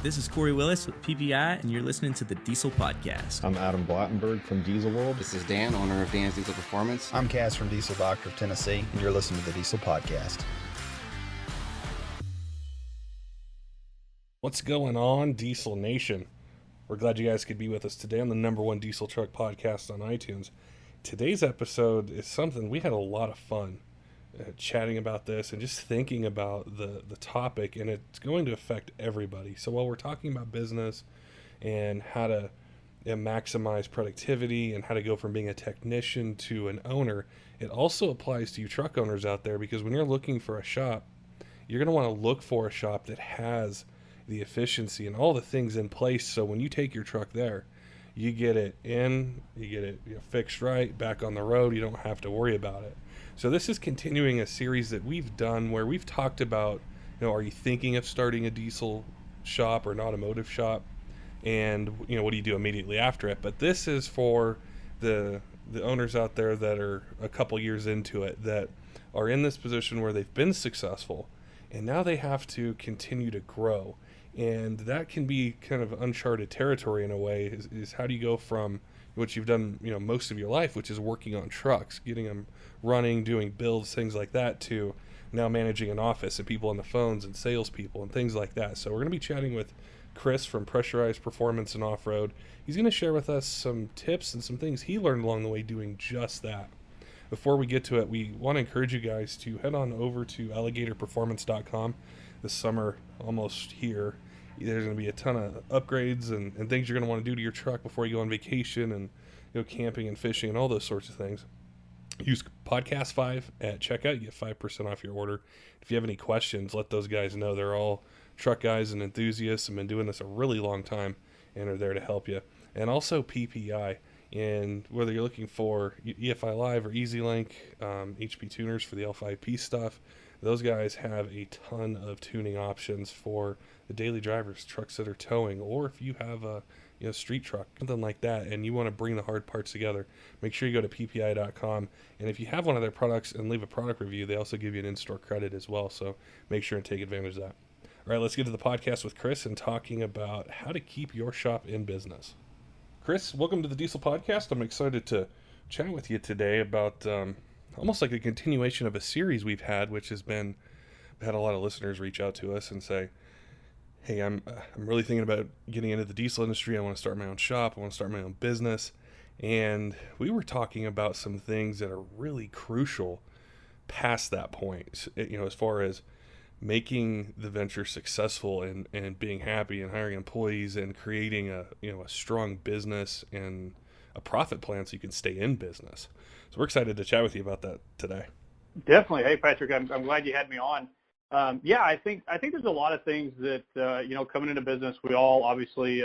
This is Corey Willis with PPEI, and you're listening to the Diesel Podcast. I'm Adam Blattenberg from Diesel World. This is Dan, owner of Dan's Diesel Performance. I'm Cass from Diesel Doctor of Tennessee, and you're listening to the Diesel Podcast. What's going on, Diesel Nation? We're glad you guys could be with us today on the #1 diesel truck podcast on iTunes. Today's episode is something we had a lot of fun chatting about this and just thinking about the topic, and it's going to affect everybody. So while we're talking about business and how to maximize productivity and how to go from being a technician to an owner, it also applies to you truck owners out there, because when you're looking for a shop, you're going to want to look for a shop that has the efficiency and all the things in place, so when you take your truck there, you get it in, you get it fixed right, back on the road, you don't have to worry about it. So this is continuing a series that we've done where we've talked about, are you thinking of starting a diesel shop or an automotive shop? And, what do you do immediately after it? But this is for the owners out there that are a couple years into it, that are in this position where they've been successful and now they have to continue to grow. And that can be kind of uncharted territory in a way, is how do you go from what you've done, most of your life, which is working on trucks, getting them running, doing builds, things like that, to now managing an office and people on the phones and salespeople and things like that. So we're going to be chatting with Chris from Pressurized Performance and Off-Road. He's going to share with us some tips and some things he learned along the way doing just that. Before we get to it, we want to encourage you guys to head on over to alligatorperformance.com. This summer, almost here, there's going to be a ton of upgrades and things you're going to want to do to your truck before you go on vacation and camping and fishing and all those sorts of things. Use podcast 5 at checkout. You get 5% off your order. If you have any questions, let those guys know. They're all truck guys and enthusiasts and been doing this a really long time and are there to help you. And also PPEI. And whether you're looking for EFI Live or EasyLink, HP tuners for the L5P stuff, those guys have a ton of tuning options for the daily drivers, trucks that are towing, or if you have a street truck, something like that, and you want to bring the hard parts together, make sure you go to ppei.com. And if you have one of their products and leave a product review, they also give you an in-store credit as well. So make sure and take advantage of that. All right, let's get to the podcast with Chris and talking about how to keep your shop in business. Chris, welcome to the Diesel Podcast. I'm excited to chat with you today about almost like a continuation of a series we've had, which has been, we've had a lot of listeners reach out to us and say, hey, I'm really thinking about getting into the diesel industry. I want to start my own shop. I want to start my own business. And we were talking about some things that are really crucial past that point, as far as making the venture successful and being happy and hiring employees and creating a strong business and a profit plan so you can stay in business. So we're excited to chat with you about that today. Definitely. Hey, Patrick, I'm glad you had me on. I think there's a lot of things that, coming into business, we all obviously,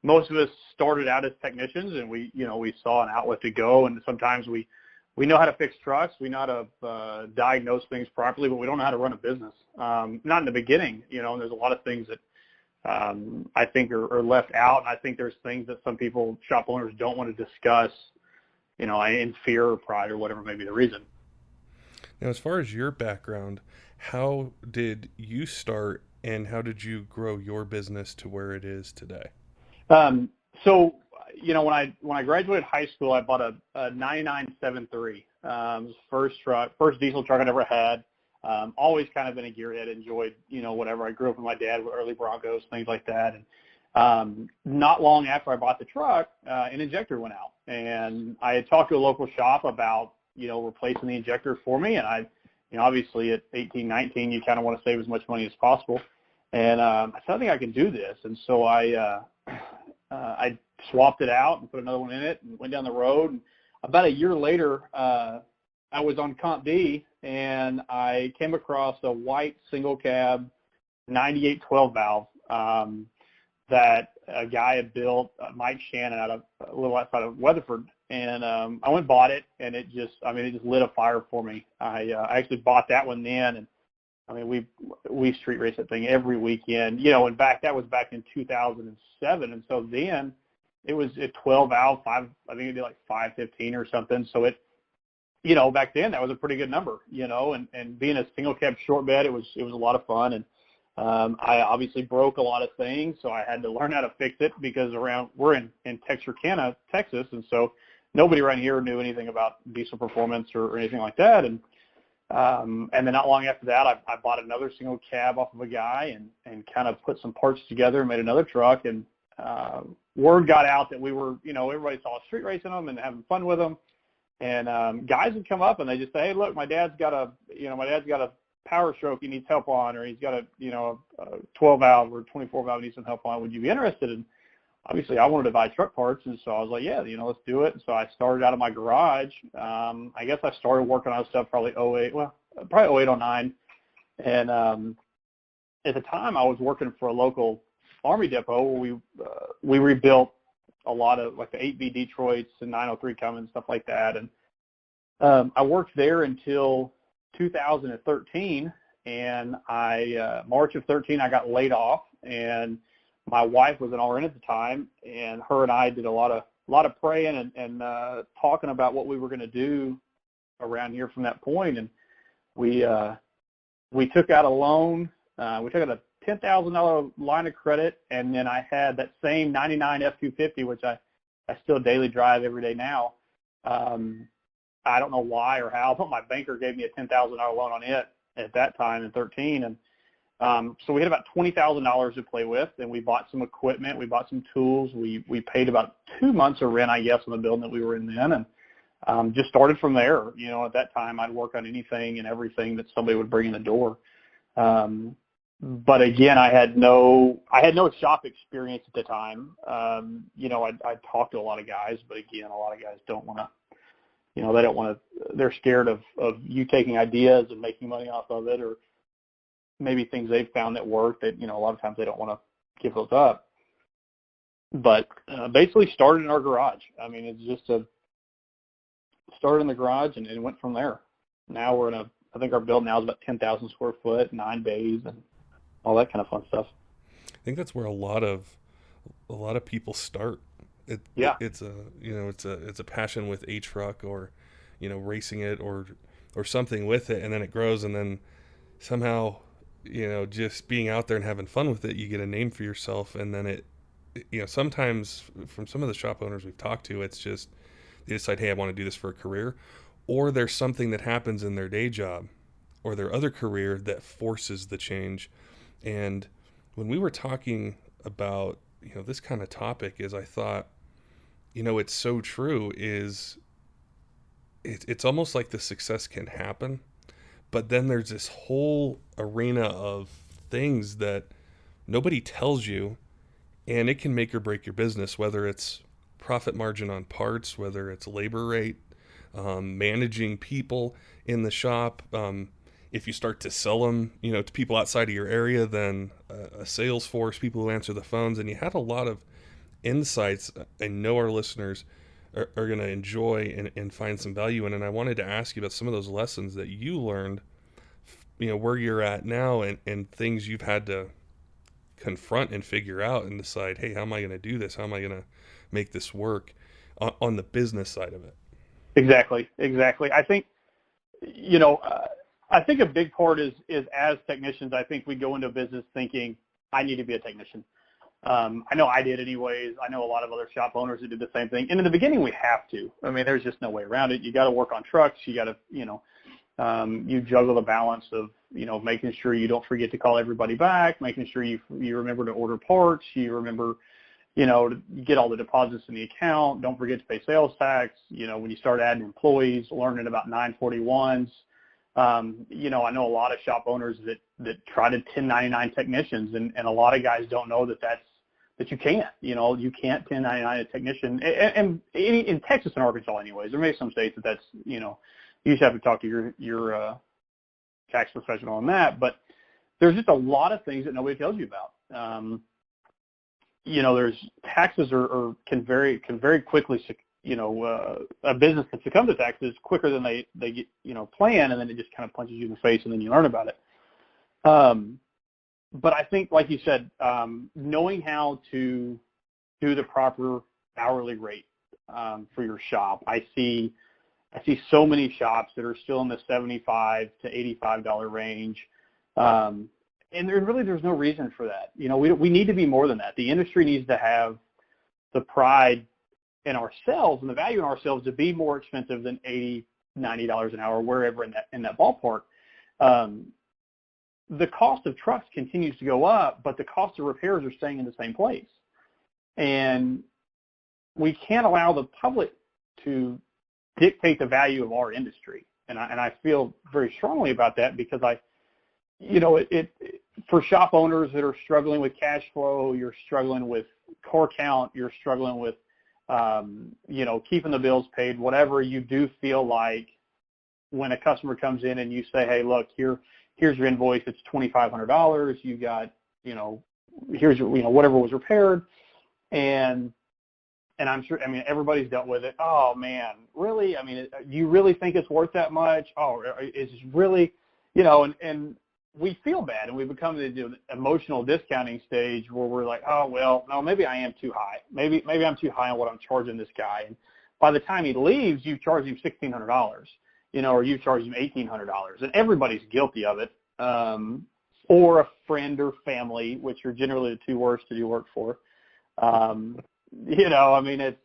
most of us started out as technicians, and we saw an outlet to go, and sometimes we know how to fix trucks, we know how to diagnose things properly, but we don't know how to run a business. Not in the beginning, and there's a lot of things that I think are left out, and I think there's things that some people, shop owners, don't want to discuss, in fear or pride or whatever may be the reason. Now, as far as your background, how did you start and how did you grow your business to where it is today? So, when I graduated high school, I bought a 99 7.3. First diesel truck I ever had. Always kind of been a gearhead, enjoyed, whatever. I grew up with my dad with early Broncos, things like that. And not long after I bought the truck, an injector went out. And I had talked to a local shop about, replacing the injector for me. And I, obviously at 18, 19, you kind of want to save as much money as possible. And I said, I think I can do this. And so I swapped it out and put another one in it and went down the road. And about a year later, I was on Comp D, and I came across a white single cab 98 12 valve that a guy had built, Mike Shannon, out of a little outside of Weatherford. And I went and bought it, and it just lit a fire for me. I actually bought that one then, and we street race that thing every weekend. And that was back in 2007, and so then it was a 12 valve, I think it did like 515 or something. So it, back then that was a pretty good number, and being a single cab short bed, it was a lot of fun. And I obviously broke a lot of things, so I had to learn how to fix it because we're in Texarkana, Texas, and so nobody around here knew anything about diesel performance or anything like that. And then not long after that, I bought another single cab off of a guy and kind of put some parts together and made another truck. And word got out that we were, everybody saw us street racing them and having fun with them. And guys would come up and they just say, hey, look, my dad's got a power stroke he needs help on, or he's got a 12 valve or 24 valve needs some help on. Would you be interested? And obviously I wanted to buy truck parts. And so I was like, yeah, let's do it. And so I started out of my garage. I guess I started working on stuff probably 08, 09. And at the time I was working for a local Army depot where we rebuilt a lot of like the 8V Detroits and 903 Cummins, stuff like that. And I worked there until 2013, and March of 13 I got laid off, and my wife was an RN at the time, and her and I did a lot of praying and talking about what we were going to do around here from that point. And we took out a loan. We took out a $10,000 line of credit, and then I had that same 99 F250, which I still daily drive every day now. I don't know why or how, but my banker gave me a $10,000 loan on it at that time in 13. And so we had about $20,000 to play with, and we bought some equipment. We bought some tools. We paid about 2 months of rent, I guess, on the building that we were in then, and just started from there. At that time, I'd work on anything and everything that somebody would bring in the door. But again, I had no shop experience at the time. I talked to a lot of guys, but again, a lot of guys don't want to. They're scared of you taking ideas and making money off of it, or maybe things they've found that work that, a lot of times they don't want to give those up. But basically started in our garage. I mean, it's just started in the garage and went from there. Now we're I think our build now is about 10,000 square foot, 9 bays, and all that kind of fun stuff. I think that's where a lot of people start. It's a passion with a truck, or racing it or something with it, and then it grows, and then somehow just being out there and having fun with it, you get a name for yourself, and then it sometimes from some of the shop owners we've talked to, it's just they decide, hey, I want to do this for a career, or there's something that happens in their day job or their other career that forces the change. And when we were talking about this kind of topic, is I thought, it's so true, is it's almost like the success can happen, but then there's this whole arena of things that nobody tells you, and it can make or break your business, whether it's profit margin on parts, whether it's labor rate, managing people in the shop. If you start to sell them, to people outside of your area, then a sales force, people who answer the phones. And you had a lot of insights I know our listeners are going to enjoy and find some value in. And I wanted to ask you about some of those lessons that you learned, where you're at now, and things you've had to confront and figure out and decide, hey, how am I going to do this? How am I going to make this work on the business side of it? Exactly. I think, I think a big part is as technicians, I think we go into business thinking, I need to be a technician. I know I did anyways. I know a lot of other shop owners who did the same thing. And in the beginning, we have to. I mean, there's just no way around it. You got to work on trucks. You got to, you juggle the balance of, making sure you don't forget to call everybody back, making sure you remember to order parts, you remember, to get all the deposits in the account. Don't forget to pay sales tax. When you start adding employees, learning about 941s. I know a lot of shop owners that try to 1099 technicians, and a lot of guys don't know that you can't. You can't 1099 a technician, and in Texas and Arkansas, anyways. There may be some states that's you just have to talk to your tax professional on that. But there's just a lot of things that nobody tells you about. There's taxes can very quickly, a business that succumbs to taxes quicker than they get, plan, and then it just kind of punches you in the face, and then you learn about it. But I think, like you said, knowing how to do the proper hourly rate for your shop. I see so many shops that are still in the $75 to $85 range, and And there's no reason for that. We need to be more than that. The industry needs to have the pride in ourselves and the value in ourselves to be more expensive than $80, $90 an hour, wherever in that ballpark. The cost of trucks continues to go up, but the cost of repairs are staying in the same place. And we can't allow the public to dictate the value of our industry. And I feel very strongly about that because for shop owners that are struggling with cash flow, you're struggling with core count, you're struggling with, keeping the bills paid, whatever you do feel like when a customer comes in and you say, hey, look, here's your invoice, it's $2,500, you got, here's your, whatever was repaired. And I'm sure, everybody's dealt with it. Oh man, really? You really think it's worth that much? Oh, is it really, and we feel bad, and we become the emotional discounting stage where we're like, oh, well, no, maybe I am too high. Maybe I'm too high on what I'm charging this guy. And by the time he leaves, you charge him $1,600, or you charge him $1,800, and everybody's guilty of it, or a friend or family, which are generally the two worst to do work for. It's,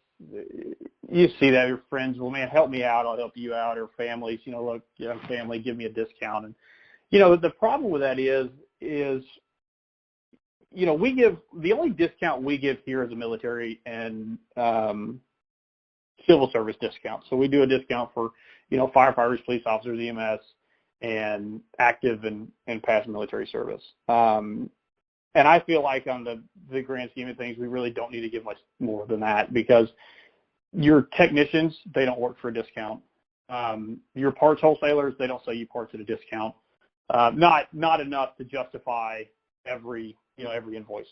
you see that your friends, well, man, help me out, I'll help you out, or families, look, family, give me a discount. And the problem with that is we give, the only discount we give here is a military and civil service discount. So we do a discount for, firefighters, police officers, EMS, and active and past military service. And I feel like on the grand scheme of things, we really don't need to give much more than that because your technicians, they don't work for a discount. Your parts wholesalers, they don't sell you parts at a discount. Not enough to justify every invoice.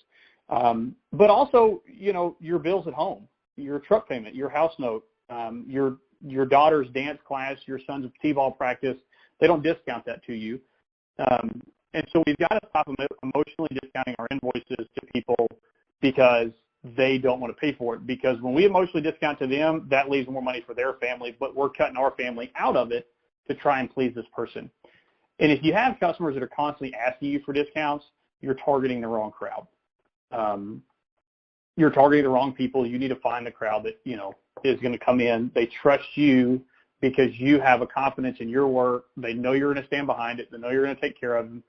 But also, your bills at home, your truck payment, your house note, your daughter's dance class, your son's t-ball practice, they don't discount that to you. And so we've got to stop emotionally discounting our invoices to people because they don't want to pay for it. Because when we emotionally discount to them, that leaves more money for their family, but we're cutting our family out of it to try and please this person. And if you have customers that are constantly asking you for discounts, you're targeting the wrong crowd. You're targeting the wrong people. You need to find the crowd that, is going to come in. They trust you because you have a confidence in your work. They know you're going to stand behind it. They know you're going to take care of them.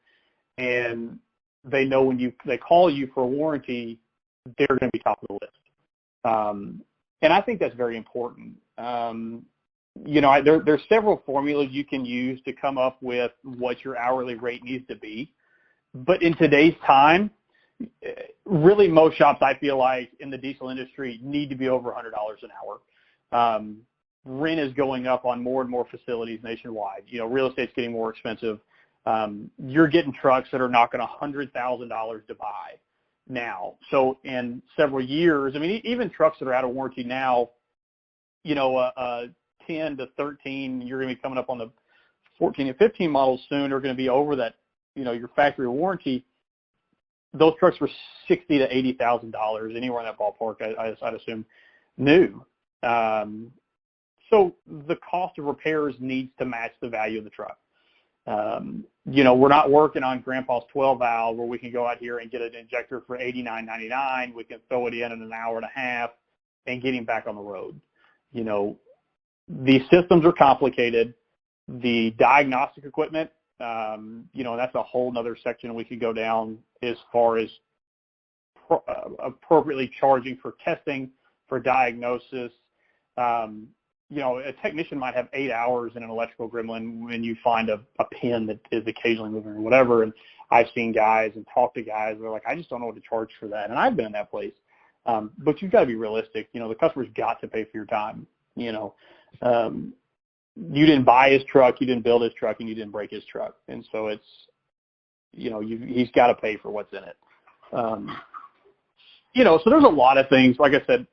And they know when they call you for a warranty, they're going to be top of the list. And I think that's very important. There's several formulas you can use to come up with what your hourly rate needs to be. But in today's time, really most shops, I feel like, in the diesel industry need to be over $100 an hour. Rent is going up on more and more facilities nationwide. Real estate's getting more expensive. You're getting trucks that are knocking $100,000 to buy now. So in several years, even trucks that are out of warranty now, 10 to 13, you're going to be coming up on the 14 and 15 models soon, are going to be over that, your factory warranty. Those trucks were $60,000 to $80,000, anywhere in that ballpark, I'd assume, new. So the cost of repairs needs to match the value of the truck. We're not working on Grandpa's 12 valve where we can go out here and get an injector for $89.99. We can throw it in an hour and a half and get him back on the road. These systems are complicated. The diagnostic equipment, that's a whole nother section we could go down as far as appropriately charging for testing, for diagnosis. A technician might have 8 hours in an electrical gremlin when you find a pin that is occasionally moving or whatever. And I've seen guys and talked to guys that are like, I just don't know what to charge for that. And I've been in that place. But you've got to be realistic. The customer's got to pay for your time. You didn't buy his truck, you didn't build his truck, and you didn't break his truck. And so it's, he's got to pay for what's in it. So there's a lot of things. Like I said,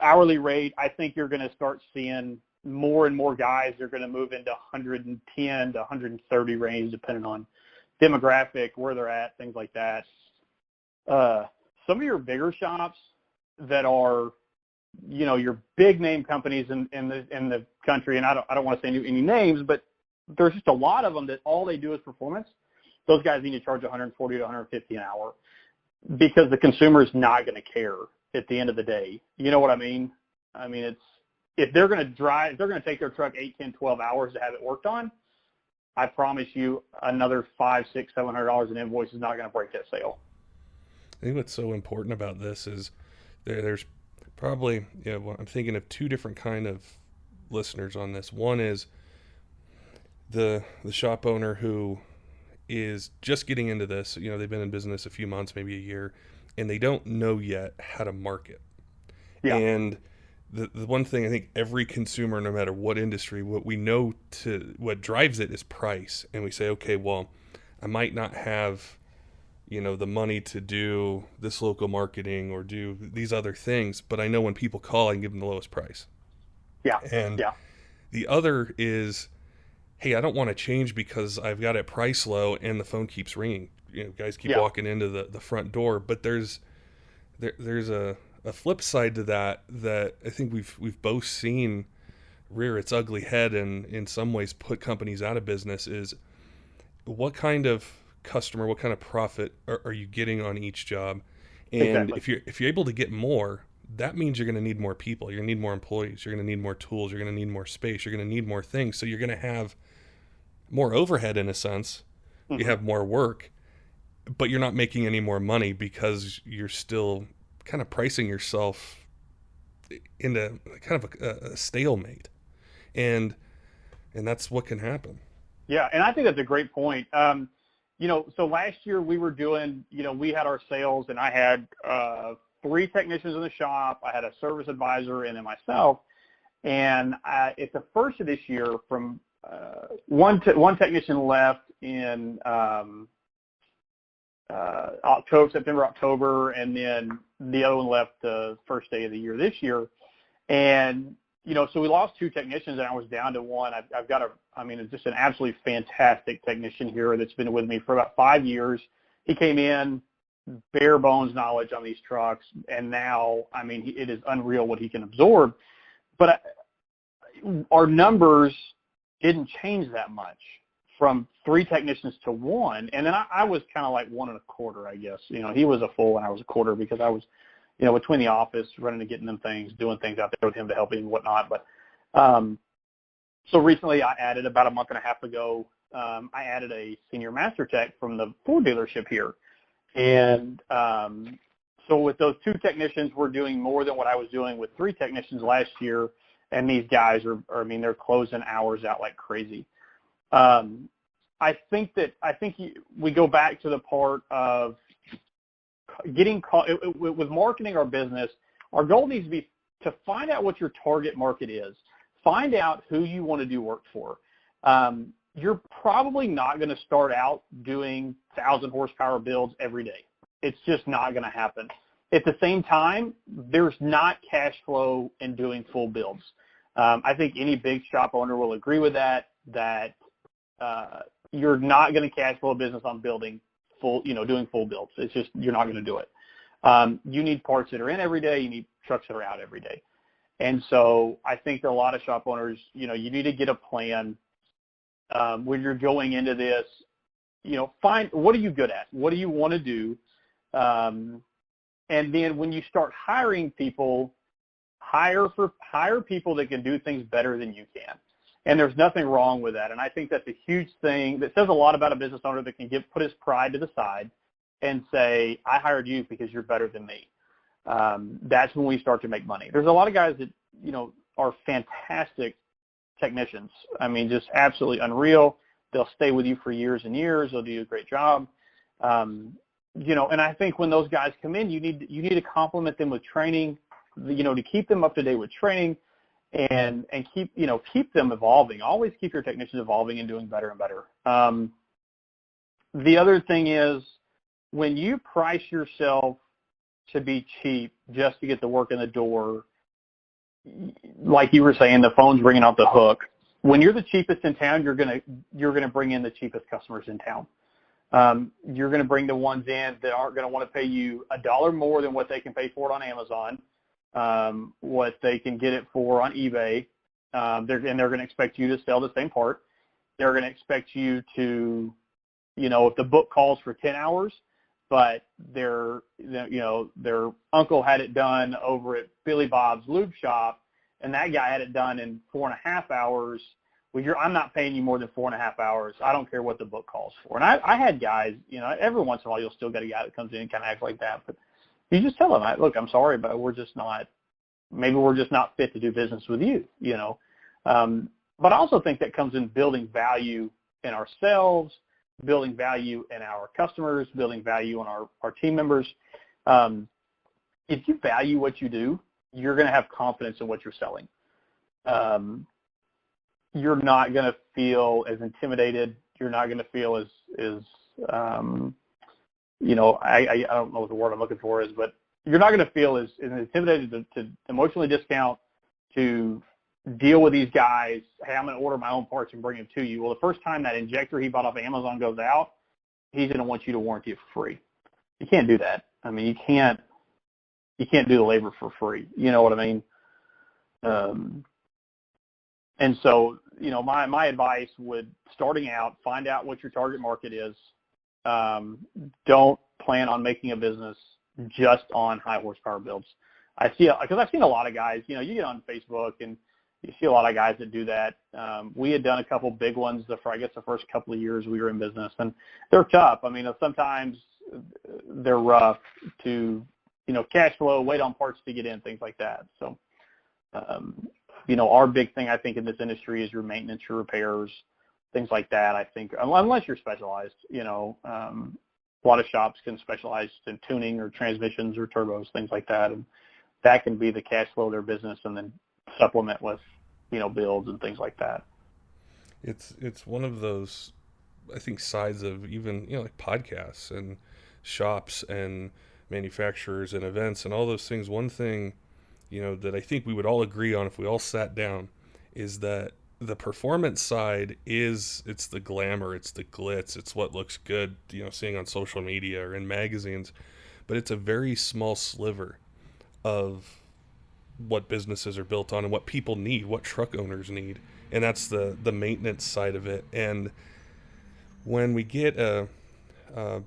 hourly rate, I think you're going to start seeing more and more guys are going to move into 110 to 130 range, depending on demographic, where they're at, things like that. Some of your bigger shops that are, your big name companies in the country, and I don't want to say any names, but there's just a lot of them that all they do is performance. those guys need to charge 140 to 150 an hour because the consumer is not going to care at the end of the day. You know what I mean? I mean, if they're going to drive, if they're going to take their truck 8, 10, 12 hours to have it worked on, I promise you another $500, $600, $700 in invoice is not going to break that sale. I think what's so important about this is there's probably, I'm thinking of two different kind of listeners on this. One is the shop owner who is just getting into this. They've been in business a few months, maybe a year, and they don't know yet how to market. Yeah. And the one thing I think every consumer, no matter what industry, what drives it is price. And we say, okay, well, I might not have, the money to do this local marketing or do these other things, but I know when people call, I can give them the lowest price. Yeah. And the other is, hey, I don't want to change because I've got it price low and the phone keeps ringing. Guys keep walking into the front door. But there's a flip side to that I think we've both seen rear its ugly head and in some ways put companies out of business. Is what kind of customer, what kind of profit are you getting on each job? And exactly. if you're able to get more, that means you're going to need more people. You're going to need more employees. You're going to need more tools. You're going to need more space. You're going to need more things. So you're going to have more overhead in a sense. Mm-hmm. You have more work, but you're not making any more money because you're still kind of pricing yourself into kind of a stalemate. And that's what can happen. Yeah. And I think that's a great point. So last year we were doing, we had our sales and I had 3 technicians in the shop. I had a service advisor and then myself. And at the first of this year, from one technician left in September, October, and then the other one left the first day of the year this year. And, so we lost 2 technicians and I was down to 1. I've got just an absolutely fantastic technician here that's been with me for about 5 years. He came in, bare bones knowledge on these trucks, and now, it is unreal what he can absorb. But our numbers didn't change that much from 3 technicians to 1. And then I was kind of like 1 1/4, I guess. He was a full and I was a quarter because I was, between the office, running and getting them things, doing things out there with him to help him and whatnot. But so recently I added, about a month and a half ago, I added a senior master tech from the Ford dealership here. And so with those 2 technicians, we're doing more than what I was doing with 3 technicians last year. And these guys they're closing hours out like crazy. I think we go back to the part of getting with marketing our business. Our goal needs to be to find out what your target market is. Find out who you want to do work for. You're probably not going to start out doing 1,000 horsepower builds every day. It's just not going to happen. At the same time, there's not cash flow in doing full builds. I think any big shop owner will agree with that you're not going to cash flow a business on building doing full builds. It's just, you're not going to do it. You need parts that are in every day. You need trucks that are out every day. And so I think that a lot of shop owners, you need to get a plan when you're going into this. Find, what are you good at? What do you want to do? And then when you start hiring people, hire people that can do things better than you can. And there's nothing wrong with that. And I think that's a huge thing that says a lot about a business owner that can put his pride to the side and say, I hired you because you're better than me. That's when we start to make money. There's a lot of guys that, are fantastic technicians. Just absolutely unreal. They'll stay with you for years and years. They'll do a great job. And I think when those guys come in, you need to complement them with training, to keep them up to date with training and keep them evolving. Always keep your technicians evolving and doing better and better. The other thing is, when you price yourself to be cheap just to get the work in the door, like you were saying, the phone's ringing off the hook. When you're the cheapest in town, you're gonna bring in the cheapest customers in town. You're going to bring the ones in that aren't going to want to pay you $1 more than what they can pay for it on Amazon, what they can get it for on eBay. They're going to expect you to sell the same part. They're going to expect you to if the book calls for 10 hours, but their uncle had it done over at Billy Bob's Lube Shop, and that guy had it done in 4.5 hours. Well, I'm not paying you more than 4.5 hours. I don't care what the book calls for. And I had guys, every once in a while you'll still get a guy that comes in and kind of acts like that, but you just tell them, look, I'm sorry, but maybe we're just not fit to do business with you, But I also think that comes in building value in ourselves, building value in our customers, building value in our team members. If you value what you do, you're going to have confidence in what you're selling. You're not going to feel as intimidated. You're not going to feel as I don't know what the word I'm looking for is, but you're not going to feel as intimidated to emotionally discount, to deal with these guys. Hey, I'm going to order my own parts and bring them to you. Well, the first time that injector he bought off Amazon goes out, he's going to want you to warranty it for free. You can't do that. I mean, you can't do the labor for free. You know what I mean? And so, my advice would, starting out, find out what your target market is. Don't plan on making a business just on high horsepower builds. Because I've seen a lot of guys, you get on Facebook and you see a lot of guys that do that. We had done a couple big ones, the first couple of years we were in business, and they're tough. I mean, sometimes they're rough to, cash flow, wait on parts to get in, things like that. So, our big thing, I think, in this industry is your maintenance, your repairs, things like that. I think, unless you're specialized, a lot of shops can specialize in tuning or transmissions or turbos, things like that, and that can be the cash flow of their business, and then supplement with, builds and things like that. It's one of those, I think, sides of even, like podcasts and shops and manufacturers and events and all those things. One thing, that I think we would all agree on if we all sat down is that the performance side it's the glamour, it's the glitz, it's what looks good, seeing on social media or in magazines, but it's a very small sliver of what businesses are built on and what people need, what truck owners need. And that's the maintenance side of it. And when we get an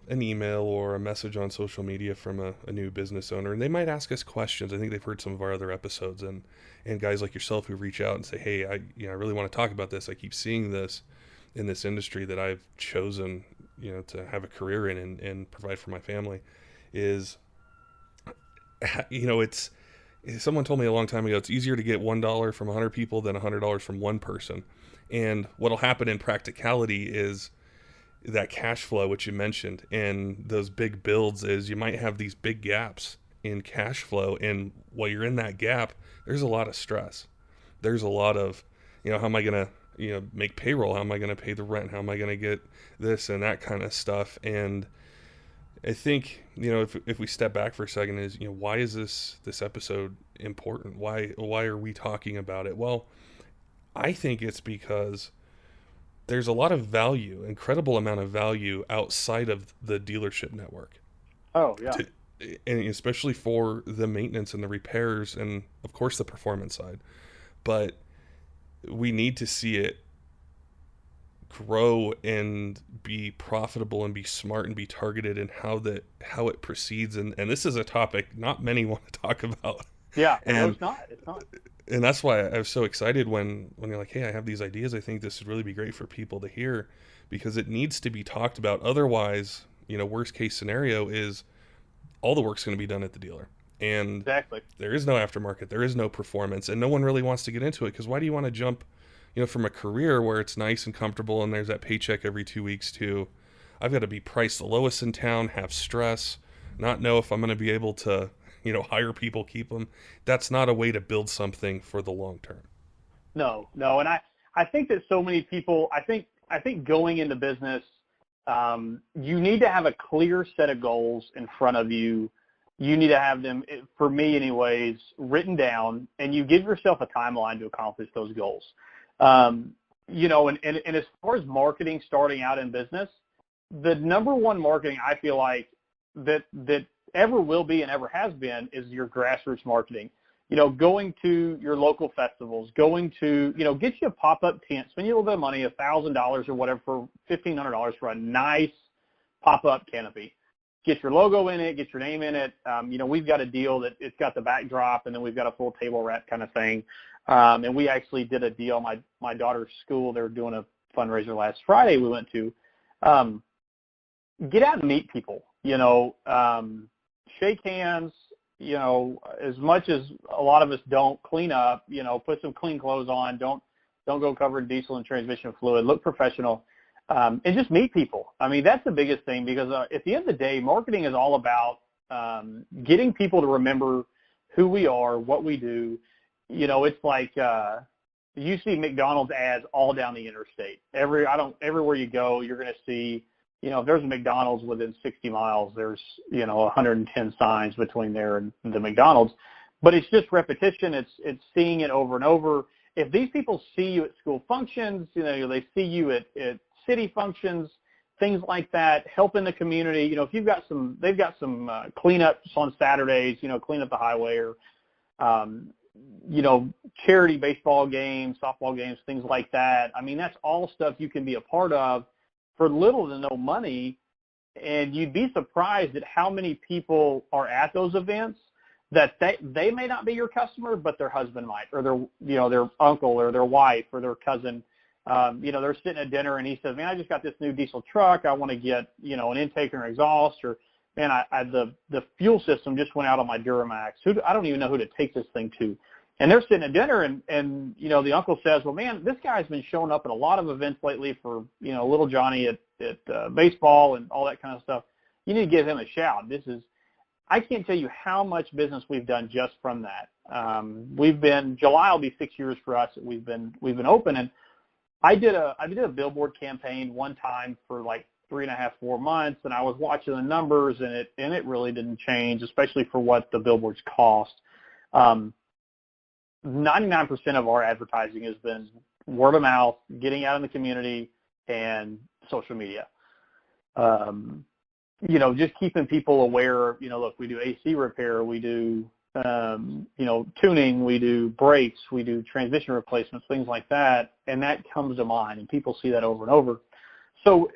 email or a message on social media from a new business owner, and they might ask us questions, I think they've heard some of our other episodes, and guys like yourself who reach out and say, hey, I really want to talk about this. I keep seeing this in this industry that I've chosen, to have a career in and provide for my family, is, someone told me a long time ago, it's easier to get $1 from 100 people than $100 from one person. And what'll happen in practicality is that cash flow, which you mentioned, and those big builds, is you might have these big gaps in cash flow. And while you're in that gap, there's a lot of stress. There's a lot of, how am I going to, make payroll? How am I going to pay the rent? How am I going to get this and that kind of stuff? And I think, if we step back for a second, is, why is this episode important? Why are we talking about it? Well, I think it's because there's a lot of value, incredible amount of value outside of the dealership network. Oh, yeah. And especially for the maintenance and the repairs and, of course, the performance side. But we need to see it grow and be profitable and be smart and be targeted in how it proceeds. And this is a topic not many want to talk about. Yeah, and it's not. And that's why I was so excited when you're like, hey, I have these ideas. I think this would really be great for people to hear, because it needs to be talked about. Otherwise, worst case scenario is all the work's going to be done at the dealer. And exactly. There is no aftermarket. There is no performance. And no one really wants to get into it, because why do you want to jump from a career where it's nice and comfortable and there's that paycheck every 2 weeks to, I've got to be priced the lowest in town, have stress, not know if I'm going to be able to, hire people, keep them. That's not a way to build something for the long term. No. And I think that so many people, I think going into business, you need to have a clear set of goals in front of you. You need to have them, for me anyways, written down, and you give yourself a timeline to accomplish those goals. And as far as marketing starting out in business, the number one marketing I feel like that ever will be and ever has been is your grassroots marketing. going to your local festivals, going to, get you a pop-up tent, spend you a little bit of money, $1,000 or whatever, for $1,500 for a nice pop-up canopy. Get your logo in it, get your name in it. We've got a deal that it's got the backdrop, and then we've got a full table wrap kind of thing. And we actually did a deal. My daughter's school, they were doing a fundraiser last Friday we went to. Get out and meet people, shake hands, as much as a lot of us don't, clean up, put some clean clothes on, don't go covered in diesel and transmission fluid, look professional, and just meet people. I mean, that's the biggest thing, because at the end of the day, marketing is all about getting people to remember who we are, what we do. It's like you see McDonald's ads all down the interstate. Everywhere you go, you're going to see, if there's a McDonald's within 60 miles, there's, 110 signs between there and the McDonald's. But it's just repetition. It's seeing it over and over. If these people see you at school functions, they see you at city functions, things like that, helping the community. If they've got some cleanups on Saturdays, clean up the highway, or, charity baseball games, softball games, things like that. I mean, that's all stuff you can be a part of for little to no money, and you'd be surprised at how many people are at those events that they may not be your customer, but their husband might, or their uncle or their wife or their cousin. They're sitting at dinner and he says, "Man, I just got this new diesel truck. I want to get, an intake and exhaust," or, "Man, the fuel system just went out on my Duramax. I don't even know who to take this thing to." And they're sitting at dinner, and the uncle says, "Well, man, this guy's been showing up at a lot of events lately for, little Johnny at baseball and all that kind of stuff. You need to give him a shout." I can't tell you how much business we've done just from that. July will be 6 years for us that we've been open, and I did a billboard campaign one time for like 3.5, 4 months, and I was watching the numbers, and it really didn't change, especially for what the billboards cost. 99% of our advertising has been word of mouth, getting out in the community, and social media. Just keeping people aware. Look, we do AC repair, we do, tuning, we do brakes, we do transmission replacements, things like that, and that comes to mind, and people see that over and over. So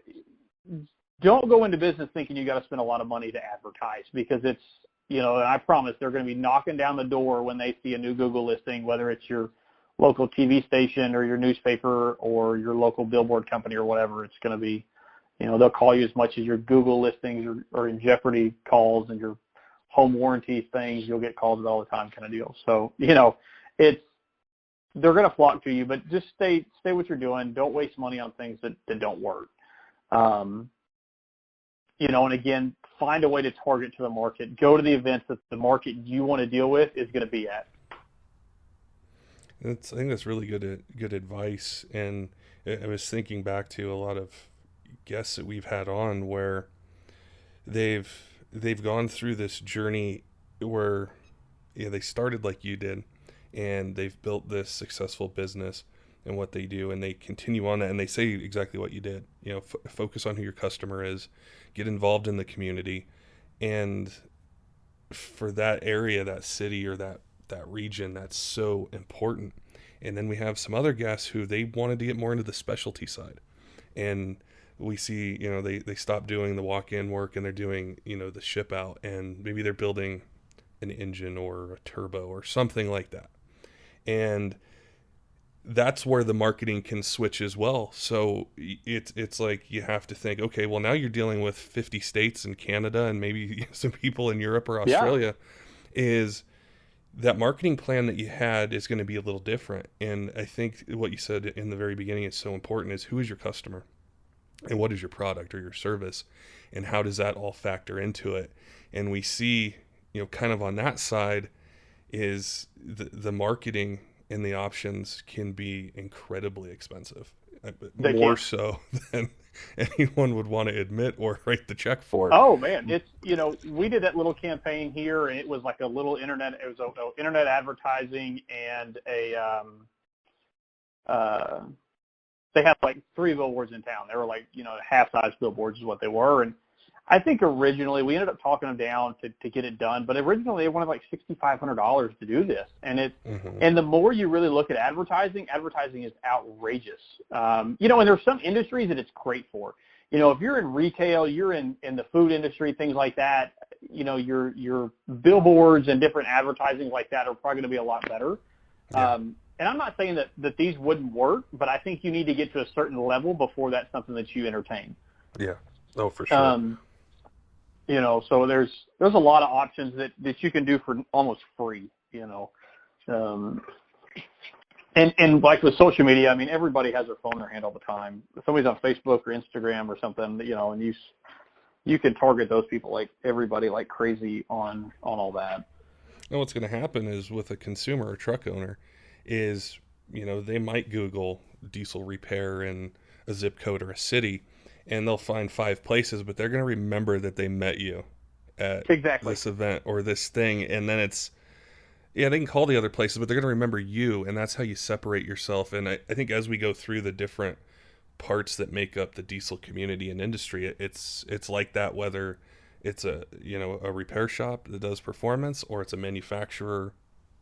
don't go into business thinking you got to spend a lot of money to advertise, because it's, and I promise they're going to be knocking down the door when they see a new Google listing, whether it's your local TV station or your newspaper or your local billboard company or whatever. It's going to be, they'll call you as much as your Google listings or in Jeopardy calls and your home warranty things. You'll get calls all the time, kind of deal. So, they're going to flock to you, but just stay what you're doing. Don't waste money on things that don't work. And again, find a way to target to the market. Go to the events that the market you want to deal with is going to be at. I think that's really good advice. And I was thinking back to a lot of guests that we've had on where they've gone through this journey where they started like you did, and they've built this successful business and what they do, and they continue on that, and they say exactly what you did. Focus on who your customer is, get involved in the community, and for that area, that city, or that region, that's so important. And then we have some other guests who they wanted to get more into the specialty side, and we see, they stop doing the walk-in work and they're doing, the ship out, and maybe they're building an engine or a turbo or something like that. And that's where the marketing can switch as well. So it's like you have to think, okay, well, now you're dealing with 50 states and Canada and maybe some people in Europe or Australia. Yeah. Is that marketing plan that you had is going to be a little different. And I think what you said in the very beginning is so important, is who is your customer and what is your product or your service, and how does that all factor into it? And we see, kind of on that side is the marketing and the options can be incredibly expensive, more so than anyone would want to admit or write the check for. Oh man, it's, we did that little campaign here, and it was like a little internet advertising, and they had like 3 billboards in town. They were like, half-size billboards is what they were. And I think originally we ended up talking them down to get it done, but originally they wanted like $6,500 to do this, and and the more you really look at advertising is outrageous. And there's some industries that it's great for. If you're in retail, you're in the food industry, things like that. Your billboards and different advertising like that are probably going to be a lot better. Yeah. And I'm not saying that these wouldn't work, but I think you need to get to a certain level before that's something that you entertain. Yeah. Oh, for sure. So there's a lot of options that you can do for almost free, And like with social media, I mean, everybody has their phone in their hand all the time. If somebody's on Facebook or Instagram or something, and you can target those people like everybody like crazy on all that. And what's going to happen is with a consumer or truck owner is, they might Google diesel repair in a zip code or a city, and they'll find 5 places, but they're going to remember that they met you at this event or this thing. And then they can call the other places, but they're going to remember you, and that's how you separate yourself. And I think as we go through the different parts that make up the diesel community and industry, it's like that, whether it's a repair shop that does performance, or it's a manufacturer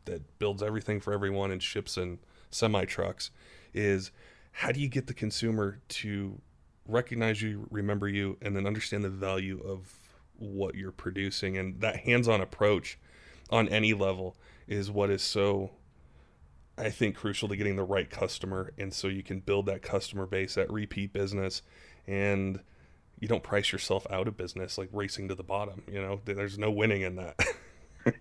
that builds everything for everyone and ships in semi trucks, is how do you get the consumer to recognize you, remember you, and then understand the value of what you're producing? And that hands-on approach on any level is what is so, I think, crucial to getting the right customer. And so you can build that customer base, that repeat business, and you don't price yourself out of business like racing to the bottom. There's no winning in that.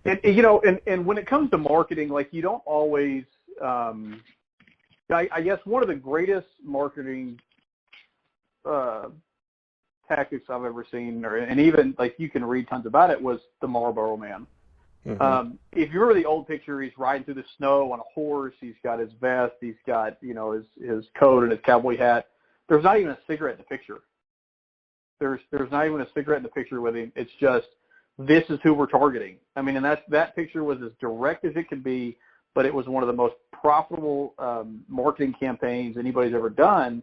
and when it comes to marketing, like, you don't always, I guess one of the greatest marketing tactics I've ever seen, and even like you can read tons about it, was the Marlboro Man. Mm-hmm. If you remember the old picture, he's riding through the snow on a horse. He's got his vest. He's got his coat and his cowboy hat. There's not even a cigarette in the picture. There's not even a cigarette in the picture with him. It's just, this is who we're targeting. I mean, and that picture was as direct as it could be, but it was one of the most profitable marketing campaigns anybody's ever done,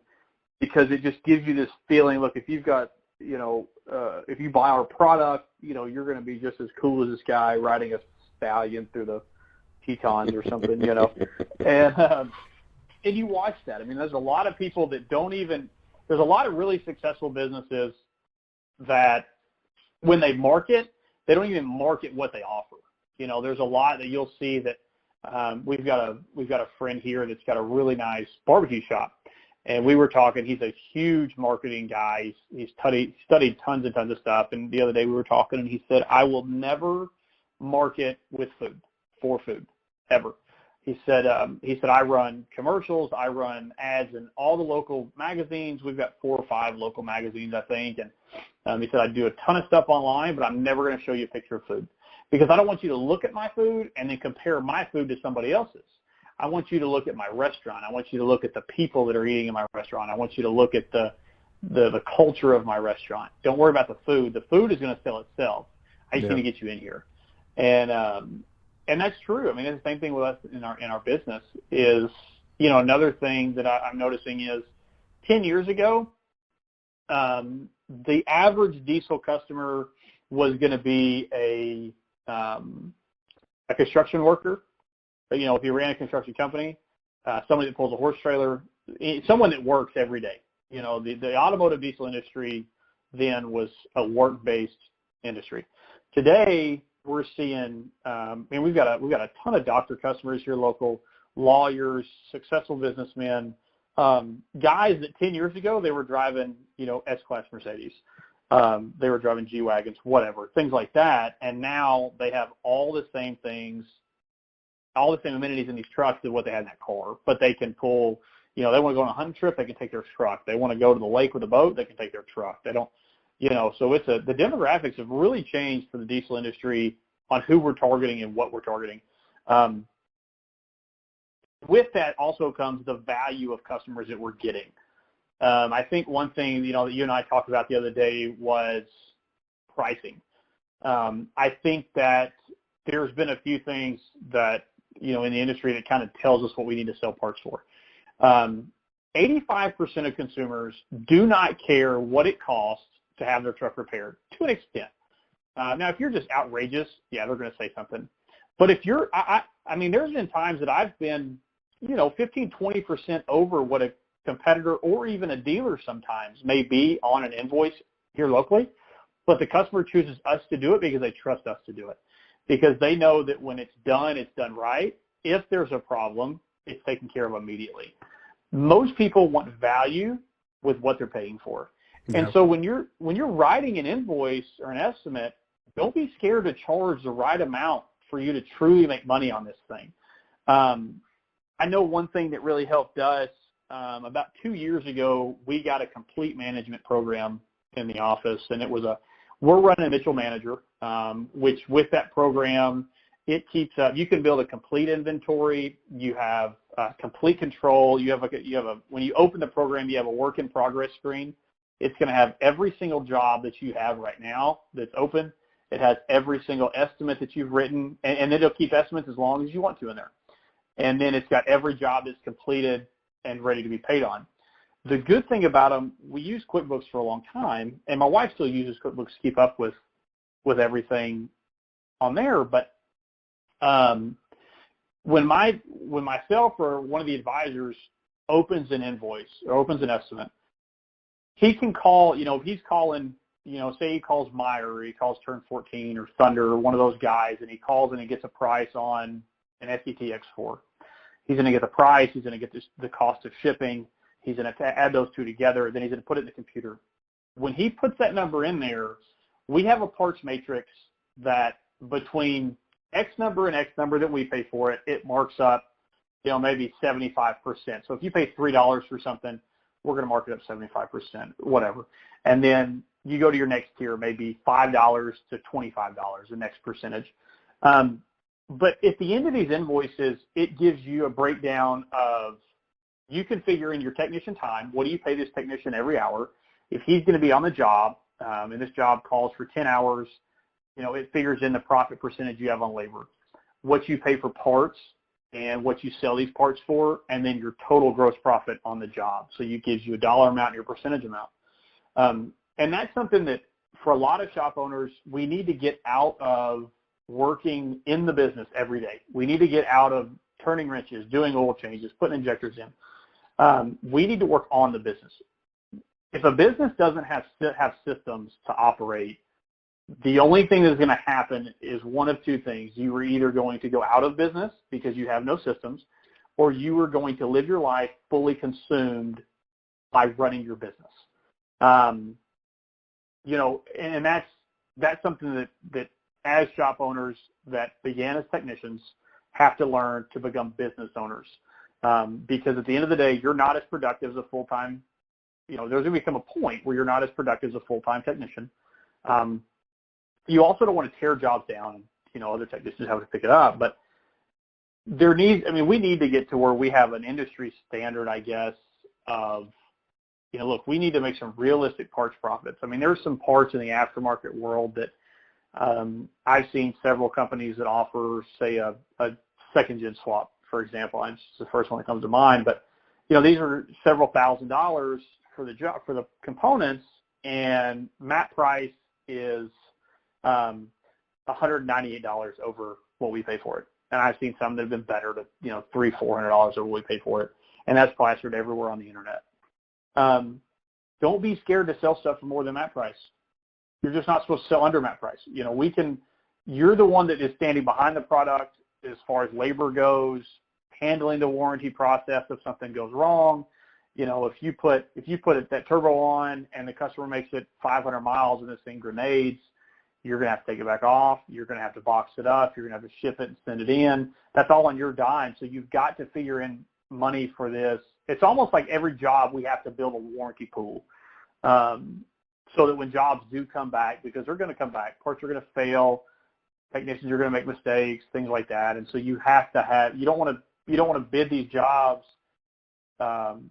because it just gives you this feeling, look, if you've got, if you buy our product, you're going to be just as cool as this guy riding a stallion through the Tetons or something, and you watch that. I mean, there's a lot of people that there's a lot of really successful businesses that when they market, they don't even market what they offer. There's a lot that you'll see that we've got a friend here that's got a really nice barbecue shop. And we were talking, he's a huge marketing guy. He's studied tons and tons of stuff. And the other day we were talking, and he said, I will never market with food, for food, ever. He said, I run commercials, I run ads in all the local magazines. We've got 4 or 5 local magazines, I think. And he said, I do a ton of stuff online, but I'm never going to show you a picture of food, because I don't want you to look at my food and then compare my food to somebody else's. I want you to look at my restaurant. I want you to look at the people that are eating in my restaurant. I want you to look at the culture of my restaurant. Don't worry about the food. The food is going to sell itself. I just need to get you in here. And that's true. I mean, it's the same thing with us in our business. Is, another thing that I'm noticing is 10 years ago, the average diesel customer was going to be a construction worker. If you ran a construction company, somebody that pulls a horse trailer, someone that works every day. The automotive diesel industry then was a work-based industry. Today, we're seeing, we've got a ton of doctor customers here, local lawyers, successful businessmen, guys that 10 years ago, they were driving, S-Class Mercedes. They were driving G-Wagons, whatever, things like that. And now they have all the same things, all the same amenities in these trucks as what they had in that car, but they can pull, they want to go on a hunting trip, they can take their truck. They want to go to the lake with a boat, they can take their truck. They don't, so the demographics have really changed for the diesel industry on who we're targeting and what we're targeting. With that also comes the value of customers that we're getting. I think one thing, that you and I talked about the other day was pricing. I think that there's been a few things that, in the industry that kind of tells us what we need to sell parts for. 85% of consumers do not care what it costs to have their truck repaired to an extent. Now, if you're just outrageous, yeah, they're going to say something. But if you're, I mean, there's been times that I've been, 15, 20% over what a competitor or even a dealer sometimes may be on an invoice here locally, but the customer chooses us to do it because they trust us to do it, because they know that when it's done right. If there's a problem, it's taken care of immediately. Most people want value with what they're paying for. Yeah. And so when you're writing an invoice or an estimate, don't be scared to charge the right amount for you to truly make money on this thing. I know one thing that really helped us, about 2 years ago, we got a complete management program in the office, and we're running a Mitchell Manager, which with that program, it keeps up. You can build a complete inventory. You have complete control. When you open the program, you have a work in progress screen. It's going to have every single job that you have right now that's open. It has every single estimate that you've written, and it'll keep estimates as long as you want to in there. And then it's got every job that's completed and ready to be paid on. The good thing about them, we use QuickBooks for a long time, and my wife still uses QuickBooks to keep up with everything on there. But when myself or one of the advisors opens an invoice or opens an estimate, he can call, if he's calling, say he calls Meyer or he calls Turn 14 or Thunder or one of those guys, and he calls and he gets a price on an SET X4. He's going to get the price. He's going to get the cost of shipping. He's going to add those two together. Then he's going to put it in the computer. When he puts that number in there, we have a parts matrix that between X number and X number that we pay for it, it marks up, maybe 75%. So if you pay $3 for something, we're going to mark it up 75%, whatever. And then you go to your next tier, maybe $5 to $25, the next percentage. But at the end of these invoices, it gives you a breakdown of, you can figure in your technician time, what do you pay this technician every hour? If he's going to be on the job, and this job calls for 10 hours, it figures in the profit percentage you have on labor, what you pay for parts and what you sell these parts for, and then your total gross profit on the job. So it gives you a dollar amount and your percentage amount. And that's something that for a lot of shop owners, we need to get out of working in the business every day. We need to get out of turning wrenches, doing oil changes, putting injectors in. We need to work on the business. If a business doesn't have systems to operate, the only thing that's going to happen is one of two things. You are either going to go out of business because you have no systems, or you are going to live your life fully consumed by running your business. And that's something that as shop owners that began as technicians have to learn to become business owners. Because at the end of the day, you're not as productive as a full-time, there's going to become a point where you're not as productive as a full-time technician. You also don't want to tear jobs down, other technicians have to pick it up, but we need to get to where we have an industry standard, I guess, of, look, we need to make some realistic parts profits. There's some parts in the aftermarket world that I've seen several companies that offer, say, a second-gen swap, for example. It's the first one that comes to mind, but these are several $1,000s for the job, for the components, and MAP price is $198 over what we pay for it. And I've seen some that have been better to $300-400 over what we pay for it, and that's plastered everywhere on the internet. Don't be scared to sell stuff for more than MAP price. You're just not supposed to sell under MAP price. You're the one that is standing behind the product as far as labor goes, handling the warranty process if something goes wrong. If you put that turbo on and the customer makes it 500 miles and this thing grenades, you're going to have to take it back off. You're going to have to box it up. You're going to have to ship it and send it in. That's all on your dime. So you've got to figure in money for this. It's almost like every job we have to build a warranty pool. So that when jobs do come back, because they're going to come back, parts are going to fail, technicians are going to make mistakes, things like that, and so you have to have. You don't want to bid these jobs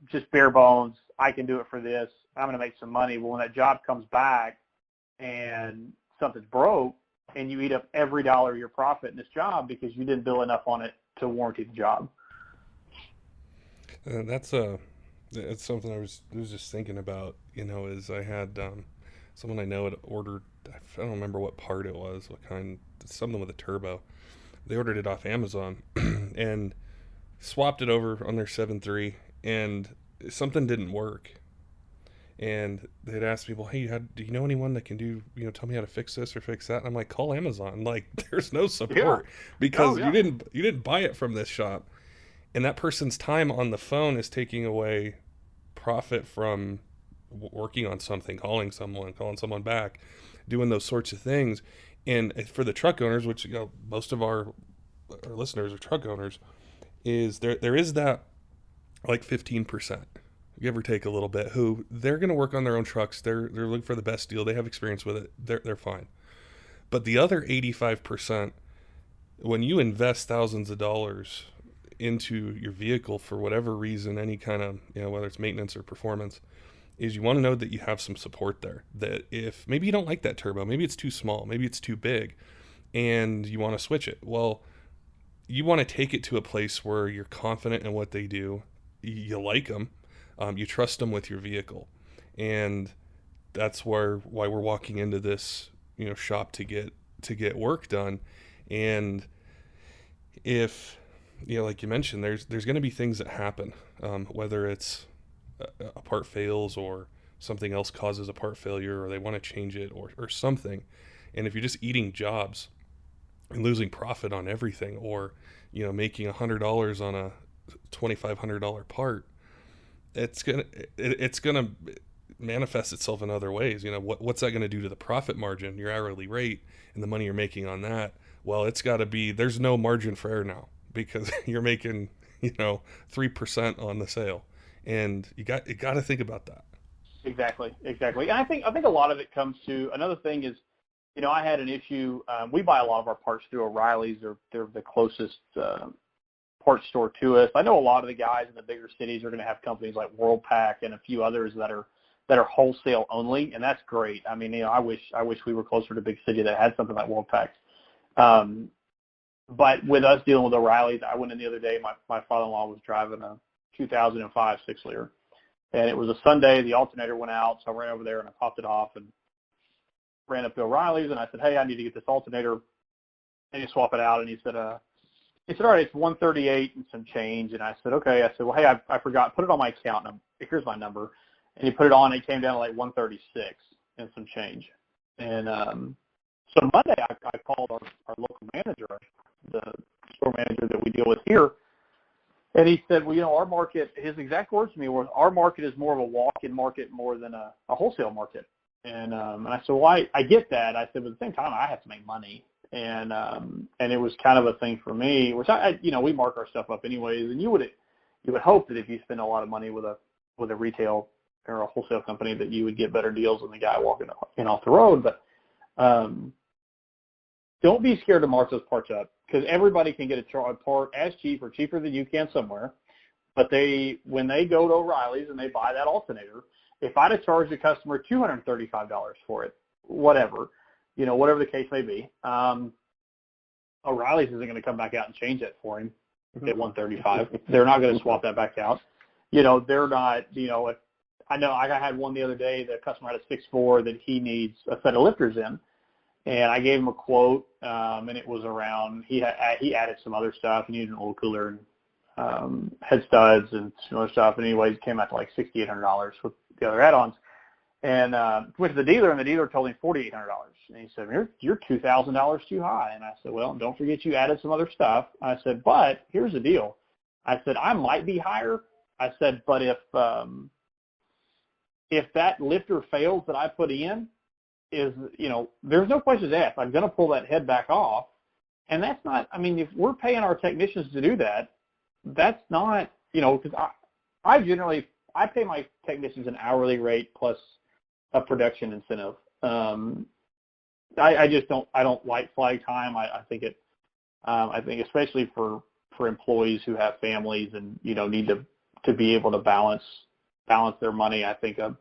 just bare bones. I can do it for this. I'm going to make some money. Well, when that job comes back and something's broke, and you eat up every dollar of your profit in this job because you didn't bill enough on it to warranty the job. That's something I was just thinking about. Is I had someone I know had ordered, I don't remember what part it was, what kind, something with a turbo. They ordered it off Amazon and swapped it over on their 7.3, and something didn't work. And they'd ask people, hey, do you know anyone that can tell me how to fix this or fix that? And I'm like, call Amazon. Like, there's no support because you didn't buy it from this shop. And that person's time on the phone is taking away profit from working on something, calling someone back, doing those sorts of things. And for the truck owners, which most of our listeners are truck owners, is there is that like 15%, give or take a little bit, who they're going to work on their own trucks. They're looking for the best deal. They have experience with it. They're fine. But the other 85%, when you invest thousands of dollars into your vehicle for whatever reason, any kind of, whether it's maintenance or performance, is you want to know that you have some support there. That if maybe you don't like that turbo, maybe it's too small, maybe it's too big, and you want to switch it. Well, you want to take it to a place where you're confident in what they do, you like them, you trust them with your vehicle, and that's why we're walking into this shop to get work done. And if like you mentioned, there's going to be things that happen, whether it's a part fails or something else causes a part failure, or they want to change it or something. And if you're just eating jobs and losing profit on everything, or making $100 on a $2,500 part, it's gonna manifest itself in other ways. What's that going to do to the profit margin, your hourly rate, and the money you're making on that? Well, it's got to be, there's no margin for error now, because you're making 3% on the sale. And you got to think about that. Exactly. And I think a lot of it comes to, another thing is, I had an issue. We buy a lot of our parts through O'Reilly's. They're the closest parts store to us. I know a lot of the guys in the bigger cities are going to have companies like WorldPack and a few others that are wholesale only, and that's great. I mean, I wish we were closer to a big city that had something like WorldPack. But with us dealing with O'Reilly's, I went in the other day. My father-in-law was driving a 2005 6-liter, and it was a Sunday. The alternator went out, so I ran over there and I popped it off and ran up to O'Reilly's, and I said, hey, I need to get this alternator. And he swap it out, and he said, all right, it's 138 and some change. And I said, okay. I said, well, hey, I forgot, put it on my account. And here's my number. And he put it on, and it came down to like 136 and some change. And so Monday I called our local manager, the store manager that we deal with here, and he said, well, our market, his exact words to me were, our market is more of a walk-in market more than a wholesale market. And I said, well, I get that. I said, but at the same time, I have to make money. And it was kind of a thing for me, which we mark our stuff up anyways. And you would hope that if you spend a lot of money with a retail or a wholesale company, that you would get better deals than the guy walking in off the road. But don't be scared to mark those parts up, because everybody can get a part as cheap or cheaper than you can somewhere. But when they go to O'Reilly's and they buy that alternator, if I'd have charged the customer $235 for it, whatever the case may be, O'Reilly's isn't going to come back out and change that for him at $135. They're not going to swap that back out. They're not. I know I had one the other day. The customer had a 6.4 that he needs a set of lifters in, and I gave him a quote, and it was around. He added some other stuff. He needed an oil cooler and head studs and some other stuff. And anyways, it came out to like $6,800 with the other add-ons. And went to the dealer, and the dealer told him $4,800. And he said, you're $2,000 too high. And I said, well, don't forget you added some other stuff. I said, but here's the deal. I said, I might be higher. I said, but if that lifter fails that I put in, there's no questions asked. I'm going to pull that head back off. And that's not, if we're paying our technicians to do that, that's not, because I pay my technicians an hourly rate plus a production incentive. I don't like flag time. I think especially for employees who have families and, need to be able to balance their money, I think a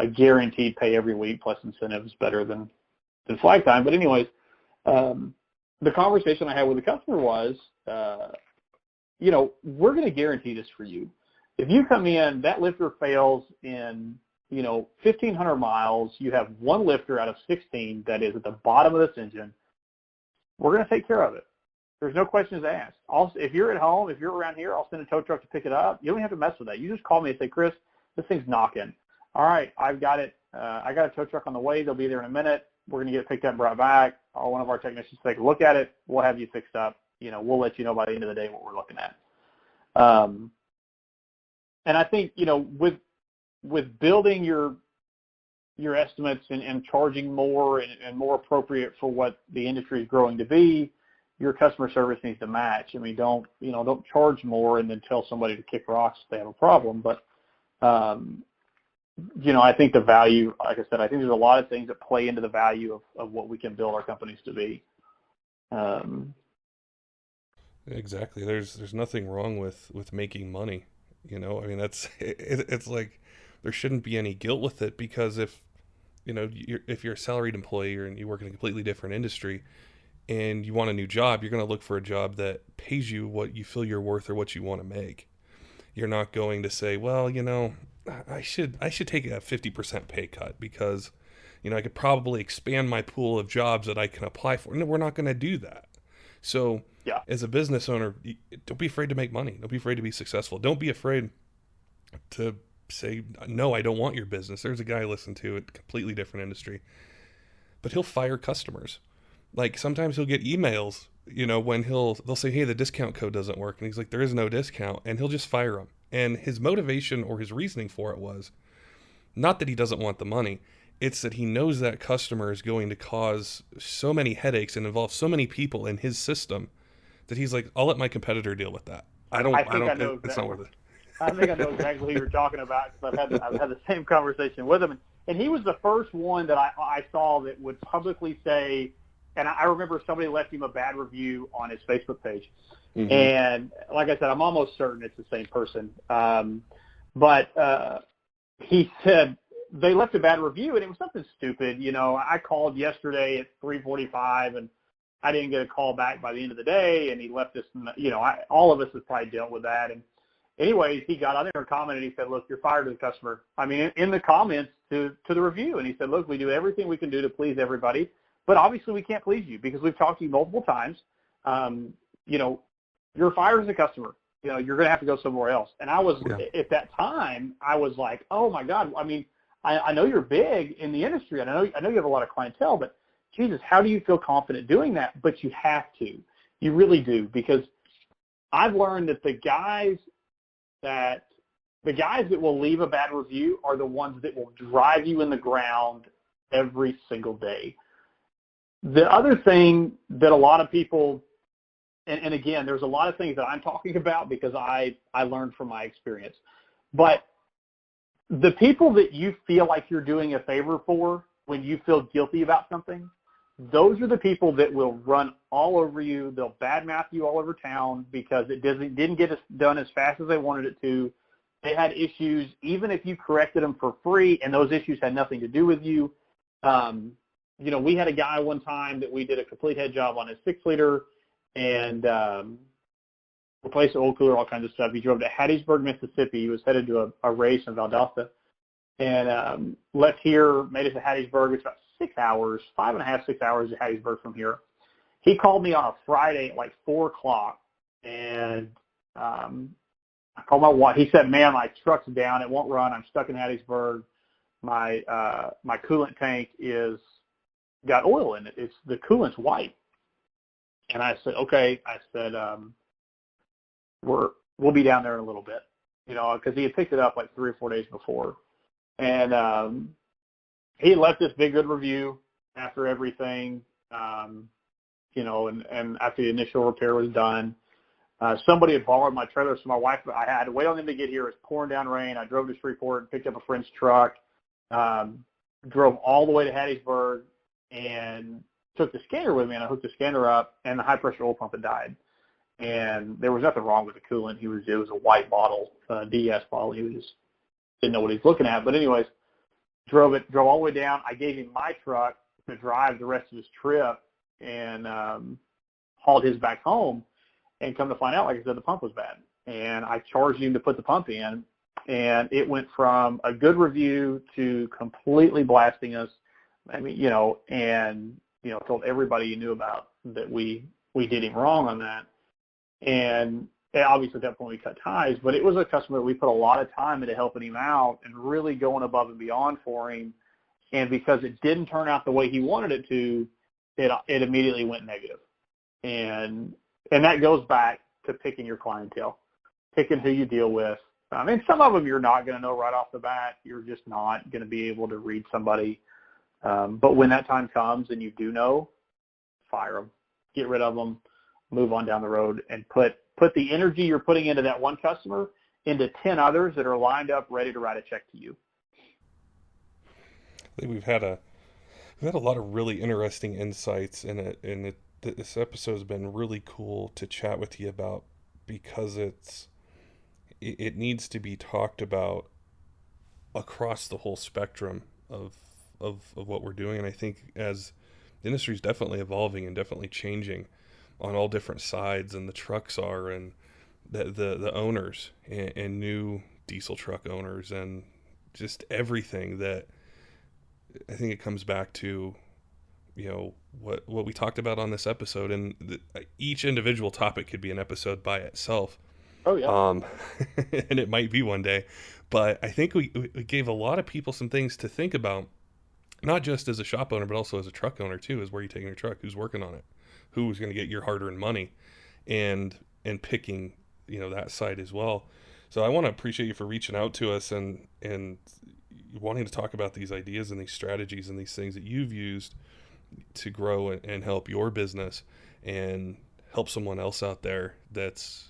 guaranteed pay every week plus incentive is better than flag time. But anyways, the conversation I had with the customer was, we're going to guarantee this for you. If you come in, that lifter fails in 1,500 miles, you have one lifter out of 16 that is at the bottom of this engine, we're going to take care of it. There's no questions asked. If you're at home, if you're around here, I'll send a tow truck to pick it up. You don't have to mess with that. You just call me and say, Chris, this thing's knocking. All right, I've got it. I got a tow truck on the way. They'll be there in a minute. We're going to get it picked up and brought back. One of our technicians take a look at it. We'll have you fixed up. We'll let you know by the end of the day what we're looking at. And I think, with building your estimates and charging more and more appropriate for what the industry is growing to be, your customer service needs to match. I mean, don't charge more and then tell somebody to kick rocks if they have a problem. But, I think the value, like I said, I think there's a lot of things that play into the value of what we can build our companies to be. Exactly. There's nothing wrong with making money. I mean, it's like there shouldn't be any guilt with it, because if you're a salaried employee and you work in a completely different industry and you want a new job, you're going to look for a job that pays you what you feel you're worth or what you want to make. You're not going to say, well, I should take a 50% pay cut because, I could probably expand my pool of jobs that I can apply for. No, we're not going to do that. So yeah, as a business owner, don't be afraid to make money. Don't be afraid to be successful. Don't be afraid to say, no, I don't want your business. There's a guy I listen to, a completely different industry, but he'll fire customers. Like sometimes he'll get emails, when they'll say, hey, the discount code doesn't work. And he's like, there is no discount. And he'll just fire them. And his motivation or his reasoning for it was not that he doesn't want the money. It's that he knows that customer is going to cause so many headaches and involve so many people in his system that he's like, I'll let my competitor deal with that. It's not worth it. I think I know exactly who you're talking about, because I've had the same conversation with him. And he was the first one that I saw that would publicly say, and I remember somebody left him a bad review on his Facebook page. Mm-hmm. And like I said, I'm almost certain it's the same person. But he said they left a bad review, and it was something stupid. I called yesterday at 3:45, and I didn't get a call back by the end of the day, and he left us, all of us have probably dealt with that. And anyways, he got on there and commented, and he said, look, you're fired to the customer. I mean, in the comments to the review. And he said, look, we do everything we can do to please everybody, but obviously we can't please you because we've talked to you multiple times. You're fired as a customer. You're going to have to go somewhere else. And I was, at that time, I was like, oh my God. I mean, I know you're big in the industry, and I know you have a lot of clientele, but Jesus, how do you feel confident doing that? But you have to. You really do, because I've learned that the guys that will leave a bad review are the ones that will drive you in the ground every single day. The other thing that a lot of people, and again, there's a lot of things that I'm talking about because I learned from my experience, but the people that you feel like you're doing a favor for when you feel guilty about something, those are the people that will run all over you. They'll badmouth you all over town because it didn't get done as fast as they wanted it to. They had issues, even if you corrected them for free, and those issues had nothing to do with you. We had a guy one time that we did a complete head job on his 6-liter and replaced the oil cooler, all kinds of stuff. He drove to Hattiesburg, Mississippi. He was headed to a race in Valdosta, and left here, made it to Hattiesburg. It's about 6 hours, 5.5, 6 hours to Hattiesburg from here. He called me on a Friday at like 4 o'clock, and I called my wife. He said, man, my truck's down. It won't run. I'm stuck in Hattiesburg. My coolant tank got oil in it. The coolant's white. And I said, okay. I said, we'll be down there in a little bit, because he had picked it up like 3 or 4 days before. And he left this big good review after everything, and after the initial repair was done. Somebody had borrowed my trailer, so my wife, I had to wait on them to get here. It was pouring down rain. I drove to Shreveport and picked up a friend's truck, drove all the way to Hattiesburg, and took the scanner with me, and I hooked the scanner up, and the high-pressure oil pump had died. And there was nothing wrong with the coolant. It was a white bottle, DS bottle. He just didn't know what he was looking at. But anyways, drove all the way down. I gave him my truck to drive the rest of his trip, and hauled his back home. And come to find out, like I said, the pump was bad. And I charged him to put the pump in. And it went from a good review to completely blasting us. I mean, and, told everybody you knew about that we did him wrong on that. And obviously at that point we cut ties, but it was a customer that we put a lot of time into helping him out and really going above and beyond for him. And because it didn't turn out the way he wanted it to, it immediately went negative. And that goes back to picking your clientele, picking who you deal with. I mean, some of them you're not going to know right off the bat. You're just not going to be able to read somebody. But when that time comes and you do know, fire them, get rid of them, move on down the road, and put the energy you're putting into that one customer into 10 others that are lined up ready to write a check to you. I think we've had a lot of really interesting insights in it, and this episode has been really cool to chat with you about, because it needs to be talked about across the whole spectrum of what we're doing. And I think as the industry is definitely evolving and definitely changing on all different sides, and the trucks are, and the owners and new diesel truck owners, and just everything, that I think it comes back to, what we talked about on this episode. And each individual topic could be an episode by itself. Oh, yeah. And it might be one day. But I think we gave a lot of people some things to think about, not just as a shop owner, but also as a truck owner too. Is where you're taking your truck, who's working on it, who's going to get your hard-earned money, and picking, that side as well. So I want to appreciate you for reaching out to us and wanting to talk about these ideas and these strategies and these things that you've used to grow and help your business and help someone else out there that's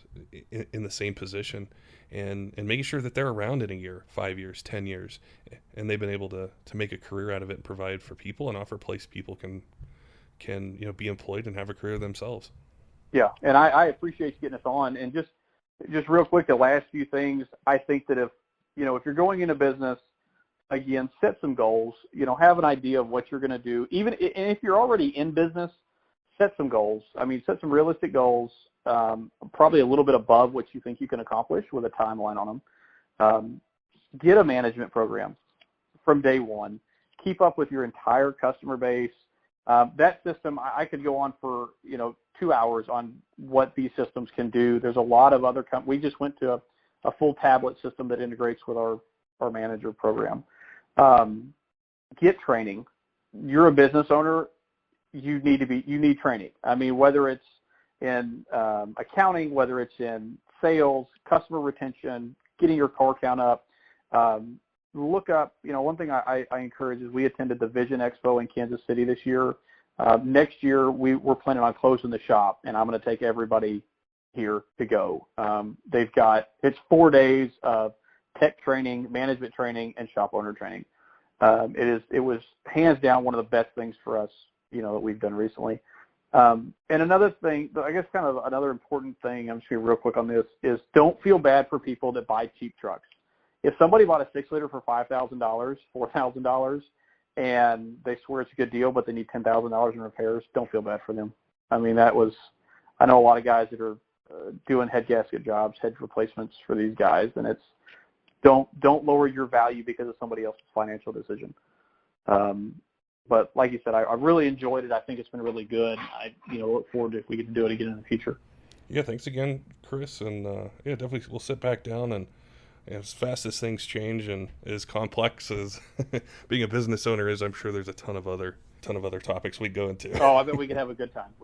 in the same position, and making sure that they're around in a year, 5 years, 10 years, and they've been able to make a career out of it and provide for people and offer a place people can be employed and have a career themselves. Yeah, and I appreciate you getting us on. And just real quick, the last few things, I think that if you're going into business, again, set some goals, have an idea of what you're going to do. And if you're already in business, set some goals. I mean, set some realistic goals, probably a little bit above what you think you can accomplish with a timeline on them. Get a management program from day one. Keep up with your entire customer base. That system, I could go on for, 2 hours on what these systems can do. There's a lot of other we just went to a full tablet system that integrates with our manager program. Get training. You're a business owner. You need training. I mean, whether it's in accounting, whether it's in sales, customer retention, getting your car count up. Look up, one thing I encourage is we attended the Vision Expo in Kansas City this year. Next year, we're planning on closing the shop, and I'm going to take everybody here to go. It's 4 days of tech training, management training, and shop owner training. It was hands down one of the best things for us, that we've done recently. And another thing, I guess kind of another important thing, I'm just going to be real quick on this, is don't feel bad for people that buy cheap trucks. If somebody bought a 6-liter for $5,000, $4,000, and they swear it's a good deal, but they need $10,000 in repairs, don't feel bad for them. I mean, I know a lot of guys that are doing head gasket jobs, head replacements for these guys, and don't lower your value because of somebody else's financial decision. But like you said, I really enjoyed it. I think it's been really good. I look forward to if we get to do it again in the future. Yeah, thanks again, Chris. And definitely we'll sit back down, and as fast as things change and as complex as being a business owner is, I'm sure there's a ton of other topics we go into. Oh, I bet we could have a good time.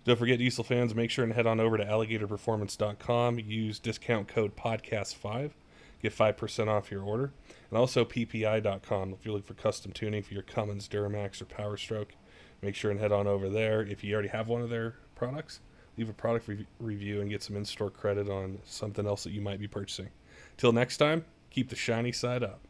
Don't forget, diesel fans, make sure and head on over to alligatorperformance.com. Use discount code podcast5. Get 5% off your order. And also PPEI.com. If you're looking for custom tuning for your Cummins, Duramax, or Power Stroke, make sure and head on over there. If you already have one of their products, leave a product review and get some in-store credit on something else that you might be purchasing. Till next time, keep the shiny side up.